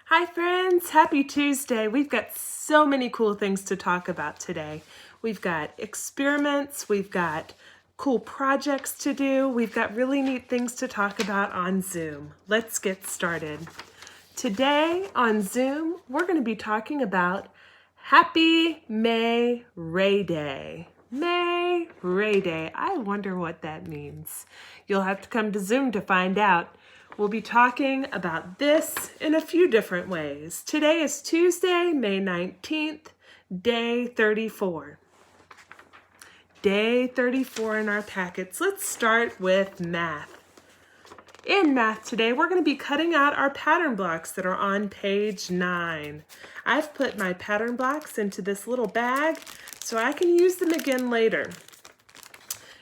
Hi friends, happy Tuesday. We've got so many cool things to talk about today. We've got experiments, we've got cool projects to do, we've got really neat things to talk about on Zoom. Let's get started. Today on Zoom, we're going to be talking about Happy May Ray Day. May Ray Day. I wonder what that means. You'll have to come to Zoom to find out. We'll be talking about this in a few different ways. Today is Tuesday, May 19th, day 34. Day 34 in our packets. Let's start with math. In math today, we're going to be cutting out our pattern blocks that are on page 9. I've put my pattern blocks into this little bag so I can use them again later.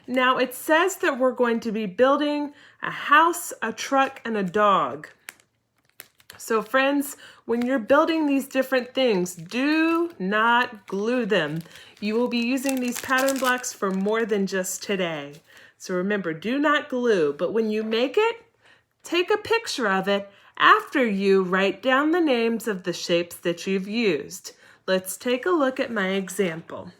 Now it says that we're going to be building a house, a truck, and a dog. So friends, when you're building these different things, do not glue them. You will be using these pattern blocks for more than just today. So remember, do not glue, but when you make it, take a picture of it after you write down the names of the shapes that you've used. Let's take a look at my example.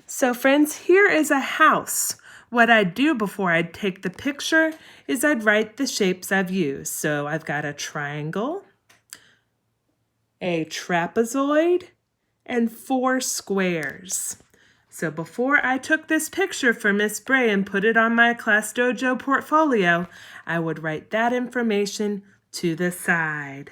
So friends, here is a house. What I'd do before I'd take the picture is I'd write the shapes I've used. So I've got a triangle, a trapezoid, and 4 squares. So before I took this picture for Miss Bray and put it on my Class Dojo portfolio, I would write that information to the side.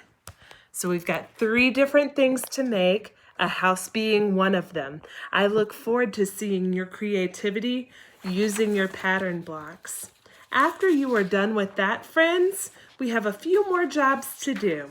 So we've got 3 different things to make, a house being one of them. I look forward to seeing your creativity using your pattern blocks. After you are done with that, friends, we have a few more jobs to do.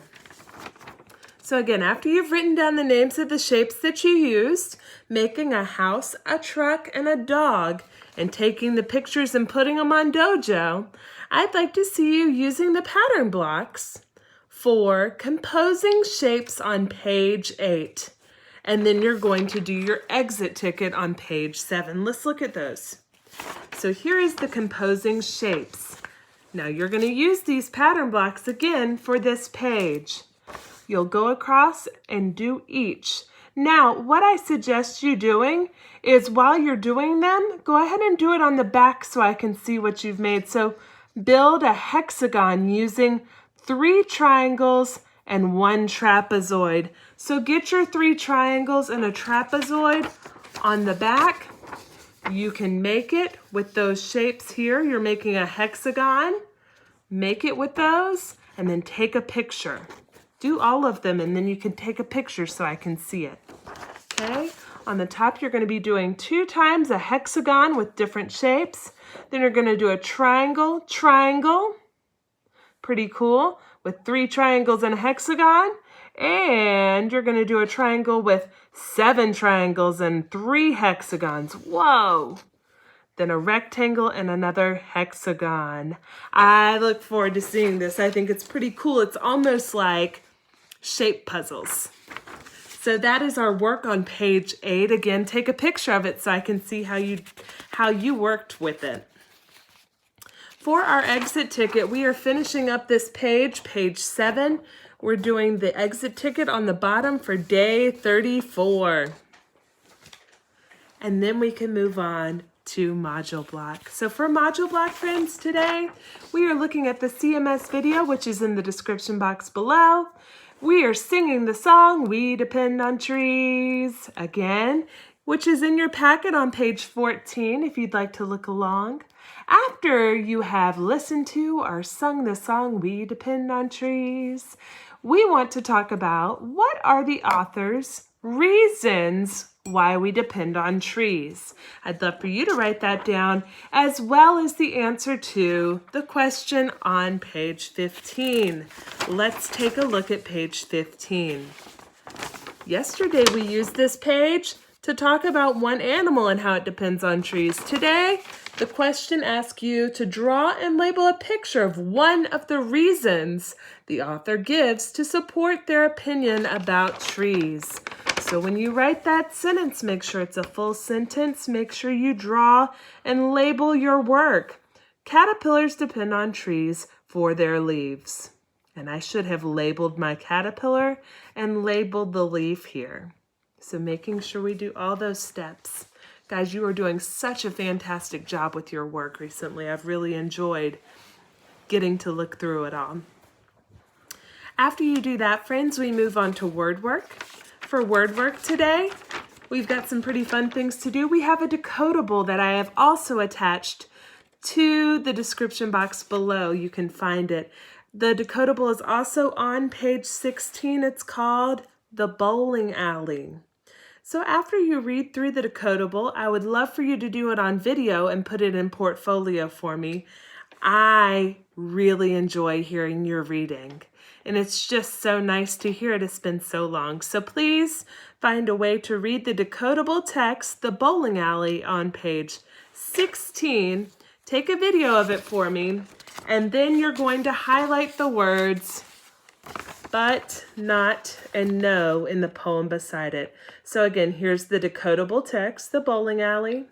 So again, after you've written down the names of the shapes that you used, making a house, a truck, and a dog, and taking the pictures and putting them on Dojo, I'd like to see you using the pattern blocks for composing shapes on page 8. And then you're going to do your exit ticket on page 7. Let's look at those. So here is the composing shapes. Now you're going to use these pattern blocks again for this page. You'll go across and do each. Now, what I suggest you doing is while you're doing them, go ahead and do it on the back so I can see what you've made. So build a hexagon using 3 triangles and 1 trapezoid. So get your 3 triangles and a trapezoid on the back. You can make it with those shapes here. You're making a hexagon. Make it with those and then take a picture. Do all of them and then you can take a picture so I can see it. Okay, on the top you're going to be doing 2 times a hexagon with different shapes. Then you're going to do a triangle, triangle. Pretty cool, with 3 triangles and a hexagon. And you're going to do a triangle with 7 triangles and 3 hexagons. Whoa! Then a rectangle and another hexagon. I look forward to seeing this. I think it's pretty cool. It's almost like shape puzzles. So that is our work on page 8. Again, take a picture of it so I can see how you worked with it. For our exit ticket, we are finishing up this page, page 7. We're doing the exit ticket on the bottom for day 34. And then we can move on to module block. So for module block, friends, today we are looking at the CMS video, which is in the description box below. We are singing the song, We Depend on Trees, again, which is in your packet on page 14 if you'd like to look along. After you have listened to or sung the song, We Depend on Trees, we want to talk about what are the author's reasons why we depend on trees. I'd love for you to write that down, as well as the answer to the question on page 15. Let's take a look at page 15. Yesterday we used this page to talk about one animal and how it depends on trees. Today, the question asks you to draw and label a picture of one of the reasons the author gives to support their opinion about trees. So when you write that sentence, make sure it's a full sentence. Make sure you draw and label your work. Caterpillars depend on trees for their leaves. And I should have labeled my caterpillar and labeled the leaf here. So making sure we do all those steps. Guys, you are doing such a fantastic job with your work recently. I've really enjoyed getting to look through it all. After you do that, friends, we move on to word work. For word work today, we've got some pretty fun things to do. We have a decodable that I have also attached to the description box below. You can find it. The decodable is also on page 16. It's called The Bowling Alley. So after you read through the decodable, I would love for you to do it on video and put it in Portfolio for me. I really enjoy hearing your reading, and it's just so nice to hear it. It's been so long. So please find a way to read the decodable text, The Bowling Alley, on page 16. Take a video of it for me, and then you're going to highlight the words but, not, and no in the poem beside it. So again, here's the decodable text, The Bowling Alley.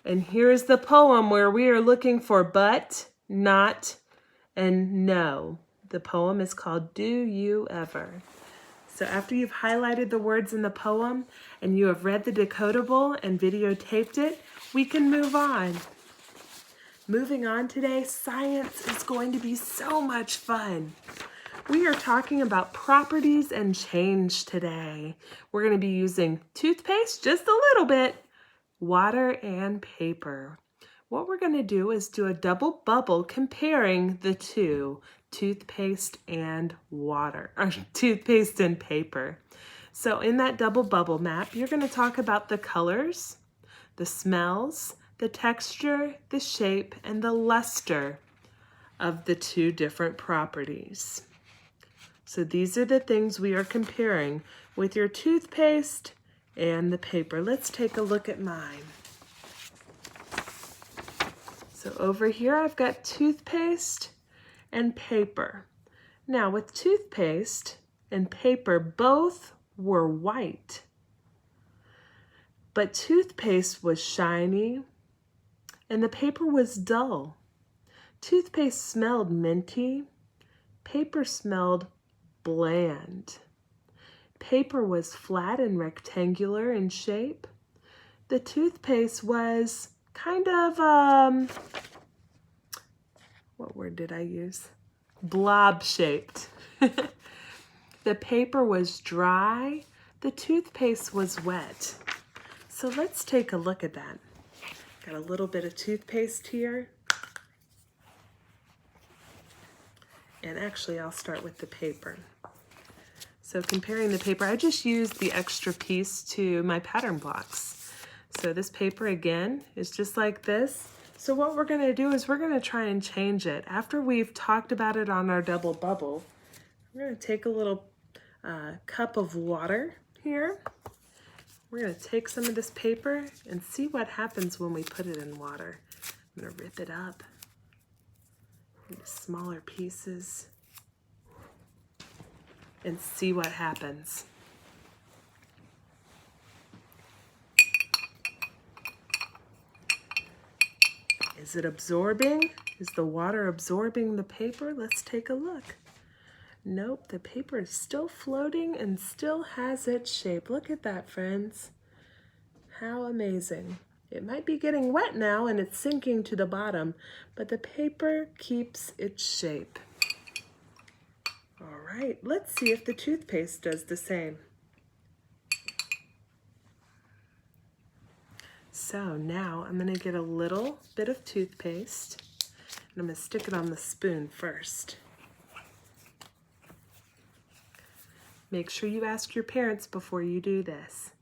And here's the poem where we are looking for but, not, and no. The poem is called Do You Ever? So after you've highlighted the words in the poem and you have read the decodable and videotaped it, we can move on. Moving on today, science is going to be so much fun. We are talking about properties and change today. We're going to be using toothpaste, just a little bit, water, and paper. What we're going to do is do a double bubble comparing the two, toothpaste and water, or toothpaste and paper. So in that double bubble map, you're going to talk about the colors, the smells, the texture, the shape, and the luster of the two different properties. So these are the things we are comparing with your toothpaste and the paper. Let's take a look at mine. So over here I've got toothpaste and paper. Now with toothpaste and paper, both were white, but toothpaste was shiny and the paper was dull. Toothpaste smelled minty, paper smelled bland. Paper was flat and rectangular in shape. The toothpaste was kind of, what word did I use? Blob shaped. The paper was dry, the toothpaste was wet. So let's take a look at that. Got a little bit of toothpaste here. And actually I'll start with the paper. So comparing the paper, I just used the extra piece to my pattern blocks. So this paper again is just like this. So what we're gonna do is we're gonna try and change it. After we've talked about it on our double bubble, we're gonna take a little cup of water here. We're gonna take some of this paper and see what happens when we put it in water. I'm gonna rip it up into smaller pieces and see what happens. Is it absorbing? Is the water absorbing the paper? Let's take a look. Nope, the paper is still floating and still has its shape. Look at that, friends. How amazing. It might be getting wet now and it's sinking to the bottom, but the paper keeps its shape. All right, let's see if the toothpaste does the same. So now I'm gonna get a little bit of toothpaste and I'm gonna stick it on the spoon first. Make sure you ask your parents before you do this.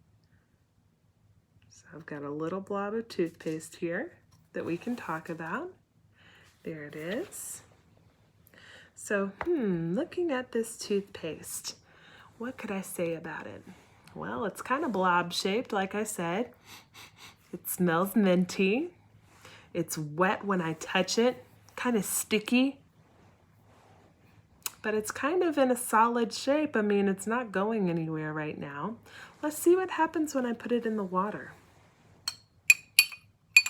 So I've got a little blob of toothpaste here that we can talk about. There it is. So, looking at this toothpaste, what could I say about it? Well, it's kind of blob shaped, like I said. It smells minty. It's wet when I touch it, kind of sticky. But it's kind of in a solid shape. I mean, it's not going anywhere right now. Let's see what happens when I put it in the water.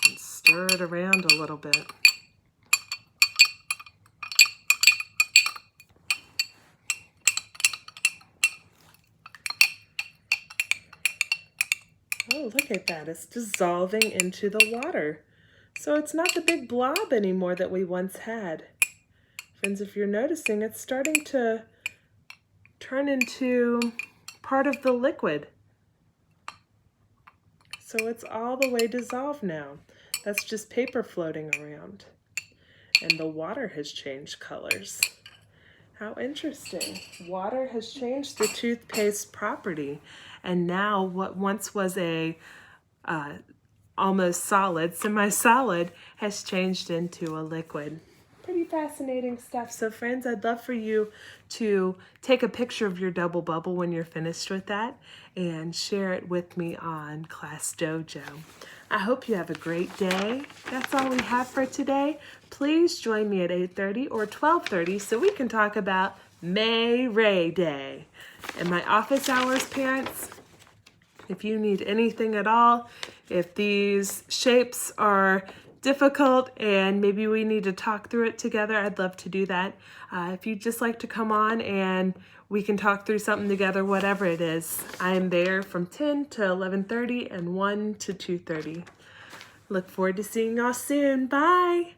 And stir it around a little bit. Oh, look at that. It's dissolving into the water. So it's not the big blob anymore that we once had. Friends, if you're noticing, it's starting to turn into part of the liquid. So it's all the way dissolved now. That's just paper floating around. And the water has changed colors. How interesting. Water has changed the toothpaste property. And now what once was a almost solid, semi-solid, has changed into a liquid. Pretty fascinating stuff. So friends, I'd love for you to take a picture of your double bubble when you're finished with that and share it with me on Class Dojo. I hope you have a great day. That's all we have for today. Please join me at 8:30 or 12:30 so we can talk about May Ray Day. And my office hours, parents, if you need anything at all, if these shapes are difficult and maybe we need to talk through it together, I'd love to do that. If you'd just like to come on and we can talk through something together, whatever it is, I am there from 10 to 11:30 and 1 to 2:30. Look forward to seeing y'all soon. Bye.